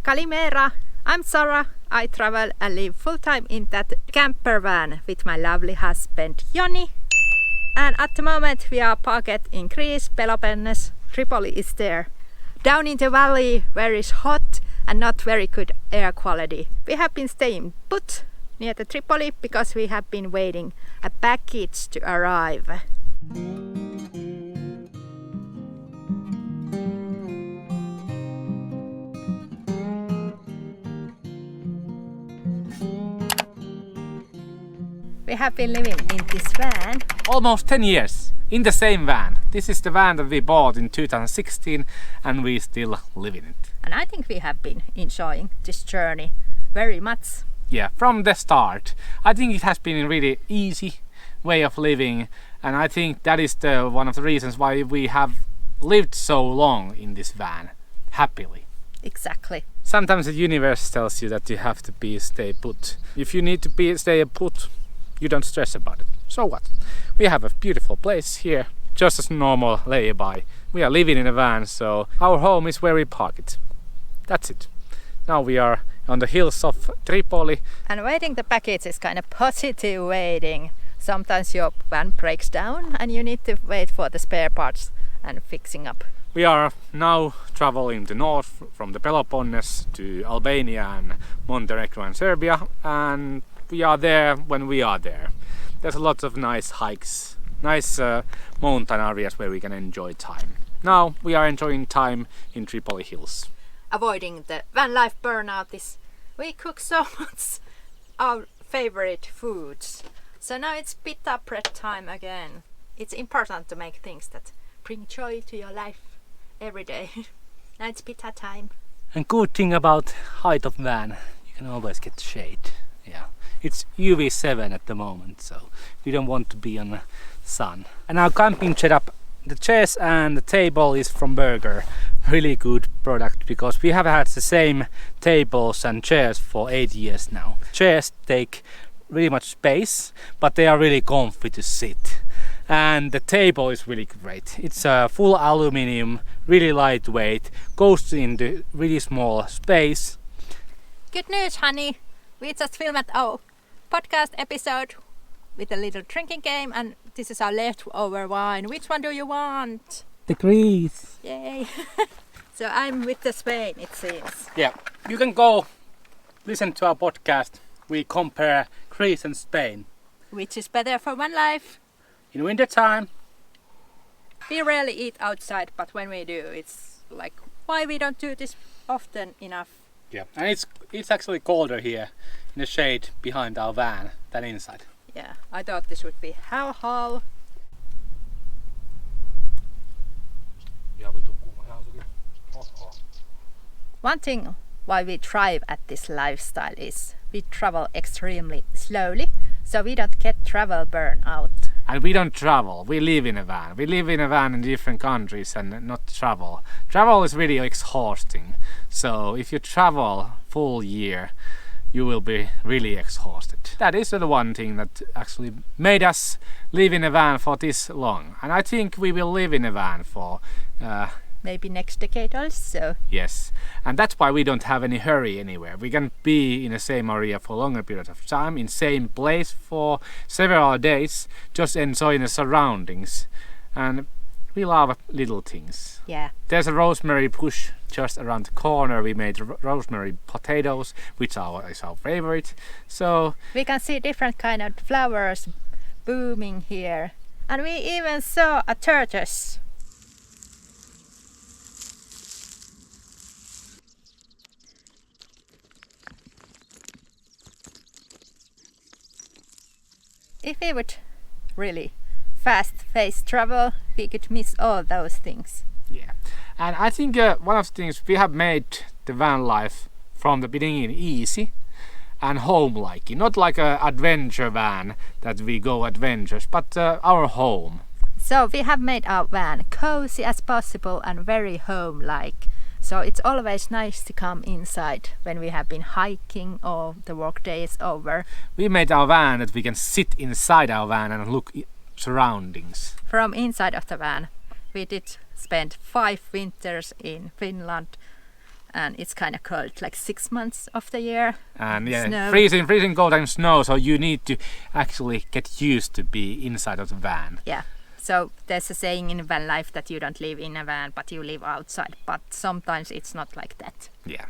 Kalimera, I'm Sarah. I travel and live full-time in that campervan with my lovely husband Joni. And at the moment we are parked in Greece, Peloponnese. Tripoli is there. Down in the valley where it's hot and not very good air quality. We have been staying put near the Tripoli because we have been waiting a package to arrive. We have been living in this van almost 10 years in the same van. This is the van that we bought in 2016 and we still live in it. and I think we have been enjoying this journey very much. Yeah, from the start. I think it has been a really easy way of living, and I think that is one of the reasons why we have lived so long in this van, happily. Exactly. Sometimes the universe tells you that you have to stay put. If you need to stay put, you don't stress about it. So what? We have a beautiful place here, just as normal layby. We are living in a van, so our home is where we park it. That's it. Now we are on the hills of Tripoli. And waiting the package is kind of positive waiting. Sometimes your van breaks down and you need to wait for the spare parts and fixing up. We are now traveling to north from the Peloponnese to Albania and Montenegro and Serbia, and we are there when we are there. There's a lot of nice hikes, nice mountain areas where we can enjoy time. Now we are enjoying time in Tripoli Hills. Avoiding the van life burnout is we cook so much our favorite foods. So now it's pita bread time again. It's important to make things that bring joy to your life every day. Now it's pita time. And good thing about height of van, you can always get shade. Yeah, it's UV7 at the moment, so you don't want to be on the sun. And our camping setup, the chairs and the table is from Burger. Really good product, because we have had the same tables and chairs for 8 years now. Chairs take really much space, but they are really comfy to sit. And the table is really great. It's a full aluminium, really lightweight, goes into really small space. Good news, honey! We just filmed our podcast episode with a little drinking game, and this is our leftover wine. Which one do you want? The Greece. Yay! So I'm with the Spain, it seems. Yeah, you can go listen to our podcast. We compare Greece and Spain. Which is better for one life? In winter time. We rarely eat outside, but when we do, it's like, why we don't do this often enough? Yeah, and it's actually colder here in the shade behind our van than inside. Yeah, I thought this would be hell. One thing why we thrive at this lifestyle is we travel extremely slowly, so we don't get travel burnout. And we don't travel, we live in a van. We live in a van in different countries and not travel. Travel is really exhausting. So if you travel full year, you will be really exhausted. That is the one thing that actually made us live in a van for this long. And I think we will live in a van for maybe next decade also. Yes, and that's why we don't have any hurry anywhere. We can be in the same area for a longer period of time, in same place for several days, just enjoying the surroundings. And we love little things. Yeah. There's a rosemary bush just around the corner. We made rosemary potatoes, which is our favorite. So we can see different kind of flowers booming here. And we even saw a tortoise. If we would really fast-paced travel, we could miss all those things. Yeah, and I think one of the things we have made the van life from the beginning easy and home-like. Not like an adventure van that we go adventures, but our home. So we have made our van cozy as possible and very home-like. So it's always nice to come inside when we have been hiking or the work day is over. We made our van that we can sit inside our van and look surroundings. From inside of the van, we did spend 5 winters in Finland, and it's kind of cold, like 6 months of the year. And yeah, Snow. freezing cold and snow, so you need to actually get used to be inside of the van. Yeah. So there's a saying in van life that you don't live in a van, but you live outside. But sometimes it's not like that. Yeah.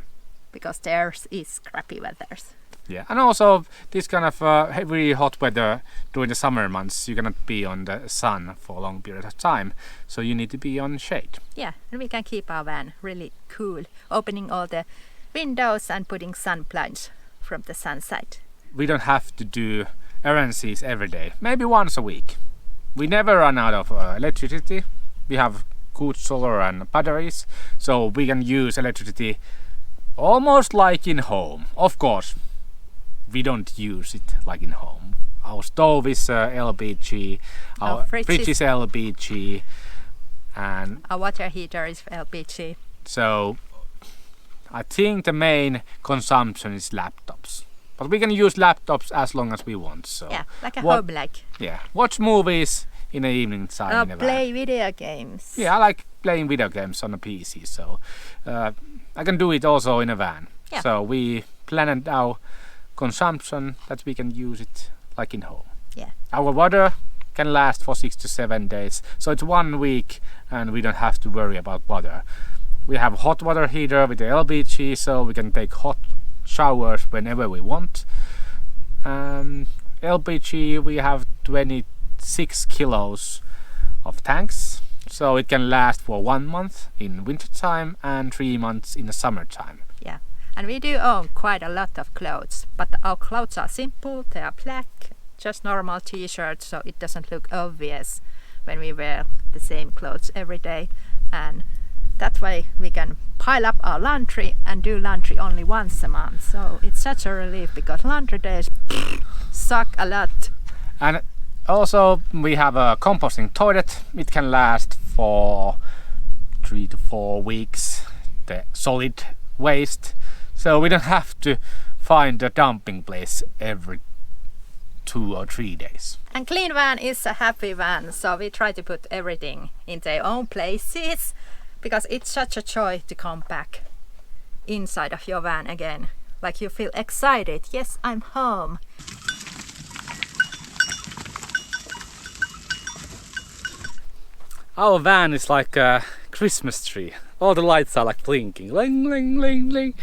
Because theirs is crappy weathers. Yeah, and also this kind of really hot weather during the summer months, you cannot be on the sun for a long period of time, so you need to be on shade. Yeah, and we can keep our van really cool, opening all the windows and putting sun blinds from the sun side. We don't have to do errands every day, maybe once a week. We never run out of electricity. We have good solar and batteries, so we can use electricity almost like in home. Of course, we don't use it like in home. Our stove is LPG, our fridge is LPG, and our water heater is LPG. So I think the main consumption is laptops. But we can use laptops as long as we want. So yeah, like a home like. Yeah, watch movies in the evening time. Play video games. Yeah, I like playing video games on a PC, so I can do it also in a van. Yeah. So we planned our consumption that we can use it like in home. Yeah. Our water can last for 6 to 7 days, so it's 1 week and we don't have to worry about water. We have hot water heater with the LPG, so we can take hot showers whenever we want. LPG, we have 26 kilos of tanks, so it can last for 1 month in winter time and 3 months in the summertime. Yeah. And we do own quite a lot of clothes, but our clothes are simple, they are black, just normal t-shirts, so it doesn't look obvious when we wear the same clothes every day. And that way we can pile up our laundry and do laundry only once a month. So it's such a relief because laundry days suck a lot. And also we have a composting toilet. It can last for 3 to 4 weeks, the solid waste. So we don't have to find a dumping place every 2 or 3 days. And clean van is a happy van, so we try to put everything in their own places because it's such a joy to come back inside of your van again. Like you feel excited, yes, I'm home. Our van is like a Christmas tree. All the lights are like blinking, ling, ling, ling, ling.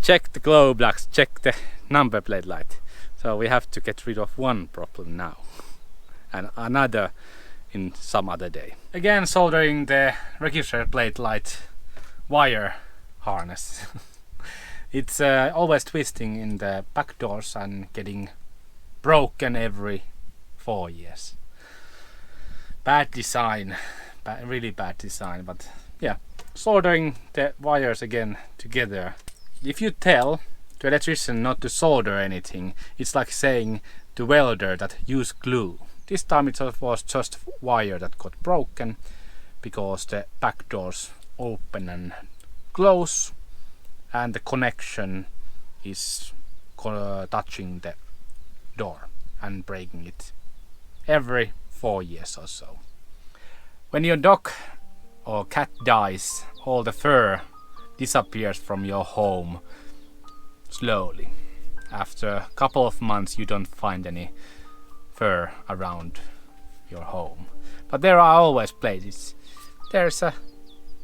Check the glow blocks, check the number plate light. So we have to get rid of one problem now and another in some other day. Again, soldering the register plate light wire harness. It's always twisting in the back doors and getting broken every 4 years. Bad design, really bad design, but yeah, soldering the wires again together. If you tell the electrician not to solder anything, it's like saying to welder that use glue. This time it was just wire that got broken because the back doors open and close and the connection is touching the door and breaking it every 4 years or so. When your dog or cat dies, all the fur disappears from your home slowly. After a couple of months you don't find any fur around your home. But there are always places. There's a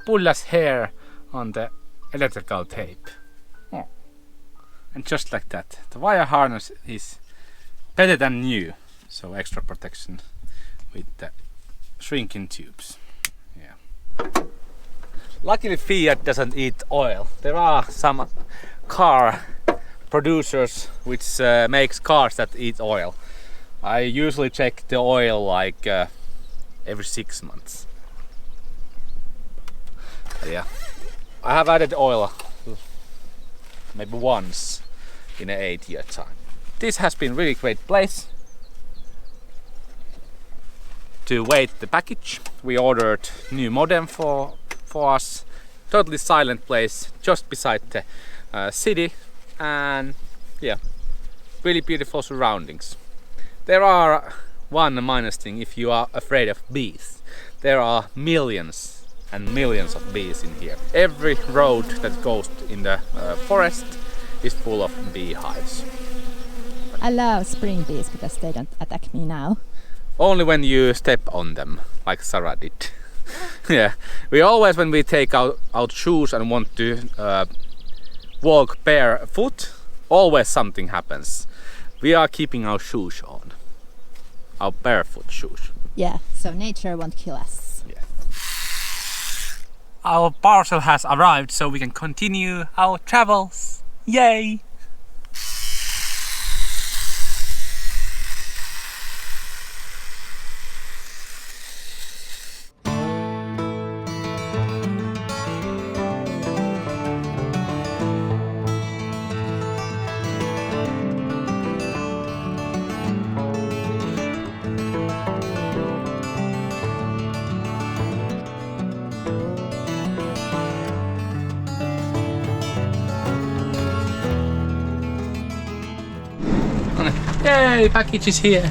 bull's hair on the electrical tape. Oh. And just like that, the wire harness is better than new. So extra protection with the shrinking tubes. Yeah. Luckily Fiat doesn't eat oil. There are some car producers which makes cars that eat oil. I usually check the oil like every 6 months. But yeah, I have added oil maybe once in an 8-year time. This has been really great place to wait the package. We ordered new modem for us. Totally silent place just beside the city, and yeah, really beautiful surroundings. There are one minus thing: if you are afraid of bees. There are millions and millions of bees in here. Every road that goes in the forest is full of beehives. I love spring bees because they don't attack me now. Only when you step on them, like Sarah did. Yeah, we always, when we take out shoes and want to walk barefoot, always something happens. We are keeping our shoes on, our barefoot shoes. Yeah, so nature won't kill us. Yeah. Our parcel has arrived, so we can continue our travels. Yay! Yay, package is here.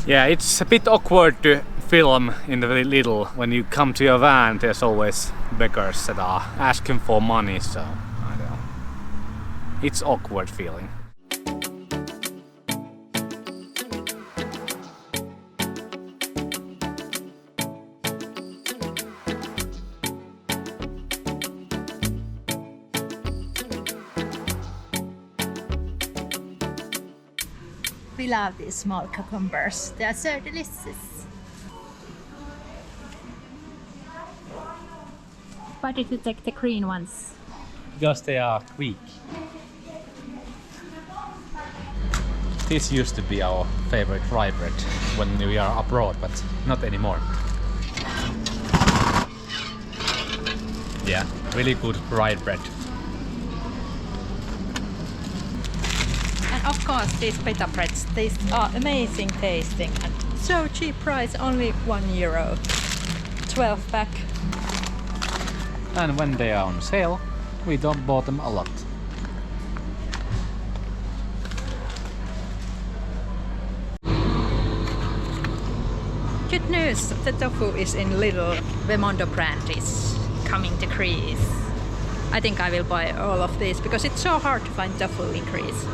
Yeah, it's a bit awkward to film in the Lidl. When you come to your van, there's always beggars that are asking for money, so I don't know. It's awkward feeling. We love these small cucumbers. They are so delicious. Why did you take the green ones? Because they are weak. This used to be our favorite rye bread when we are abroad, but not anymore. Yeah, really good rye bread. And of course these pita breads, these are amazing tasting and so cheap price, only €1. 12 pack. And when they are on sale, we don't buy them a lot. Good news, the tofu is in Lidl. Vemondo brand is coming to Greece. I think I will buy all of these because it's so hard to find tofu in Greece.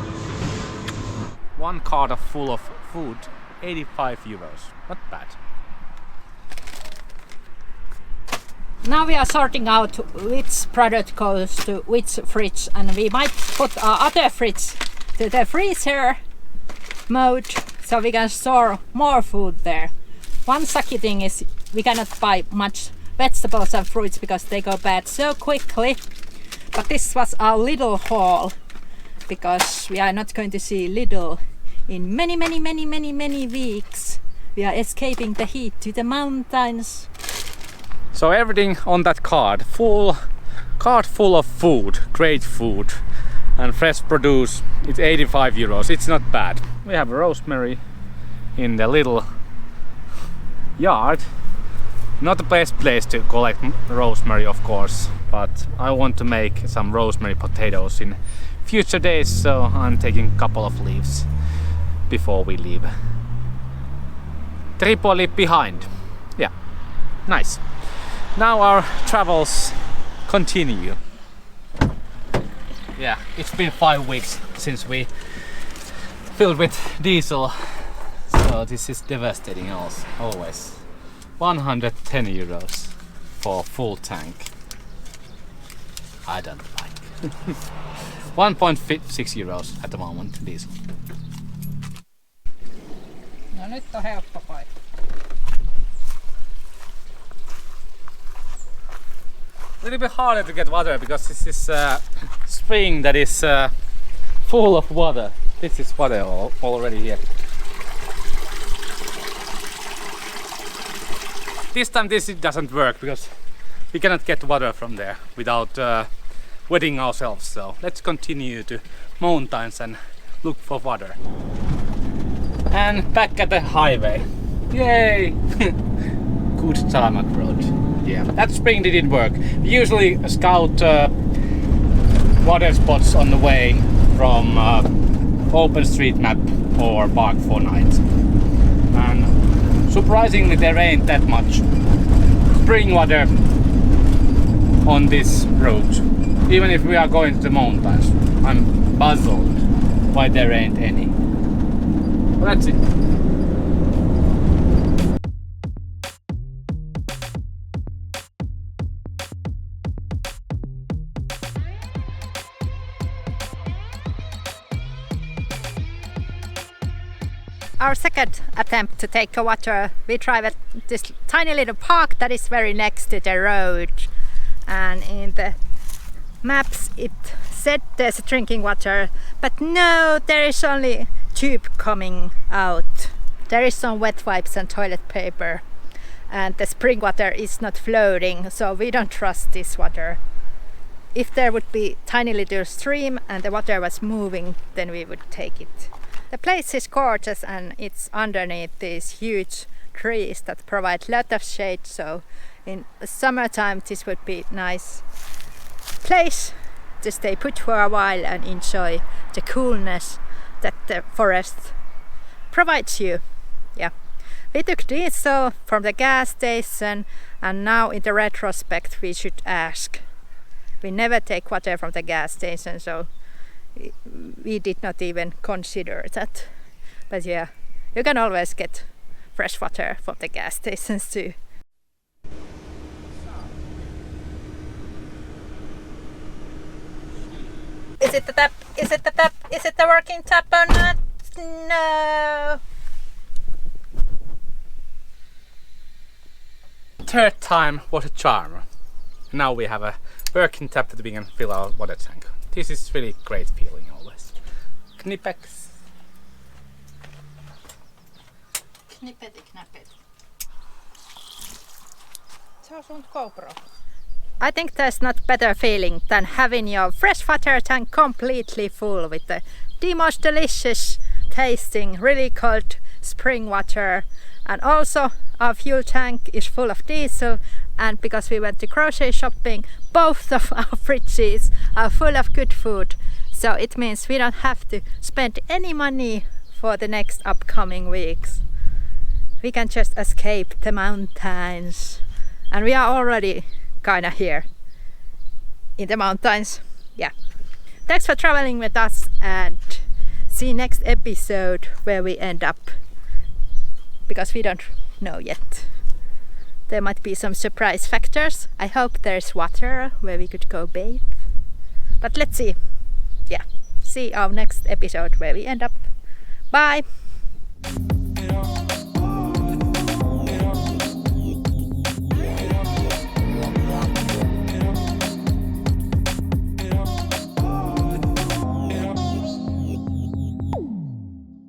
One cart full of food, €85. Not bad. Now we are sorting out which product goes to which fridge, and we might put our other fridge to the freezer mode so we can store more food there. One sucky thing is we cannot buy much vegetables and fruits because they go bad so quickly. But this was our Lidl haul because we are not going to see Lidl in many weeks. We are escaping the heat to the mountains. So everything on that cart full of food, great food and fresh produce. It's €85. It's not bad. We have rosemary in the little yard. Not the best place to collect rosemary, of course, but I want to make some rosemary potatoes in future days, so I'm taking a couple of leaves before we leave Tripoli behind. Yeah, nice. Now our travels continue. Yeah, it's been 5 weeks since we filled with diesel, so this is devastating also, always. €110 for full tank. I don't like. €1.6 at the moment, diesel. No nyt on helppo paikka. A little bit harder to get water because this is a spring that is full of water. This is water already here. This time this doesn't work because we cannot get water from there without wetting ourselves. So let's continue to mountains and look for water. And back at the highway. Yay! Good tarmac road. Yeah, that spring didn't work. We usually scout water spots on the way from OpenStreetMap or Park4Night. And surprisingly there ain't that much. spring water on this road. Even if we are going to the mountains, I'm puzzled why there ain't any. But that's it. Our second attempt to take a water, we drive at this tiny little park that is very next to the road, and in the maps it said there's drinking water, but no, there is only tube coming out. There is some wet wipes and toilet paper, and the spring water is not floating, so we don't trust this water. If there would be tiny little stream and the water was moving, then we would take it. The place is gorgeous and it's underneath these huge trees that provide a lot of shade, so in summertime this would be a nice place to stay put for a while and enjoy the coolness that the forest provides you. Yeah, we took diesel from the gas station, and now in the retrospect we should ask. We never take water from the gas station, so we did not even consider that. But yeah, you can always get fresh water from the gas stations too. Is it the tap? Is it the tap? Is it the working tap or not? No! Third time was a charm. Now we have a working tap that we can fill our water tank. This is really great feeling always. Knipex. Knippety knappet. Se on sun GoPro. I think there's not better feeling than having your fresh water tank completely full with the most delicious tasting, really cold spring water. And also our fuel tank is full of diesel, and because we went to grocery shopping, both of our fridges are full of good food. So it means we don't have to spend any money for the next upcoming weeks. We can just escape the mountains, and we are already kinda here in the mountains. Yeah. Thanks for traveling with us, and see you next episode where we end up, because we don't know yet. There might be some surprise factors. I hope there's water where we could go bathe. But let's see. Yeah, see our next episode where we end up. Bye!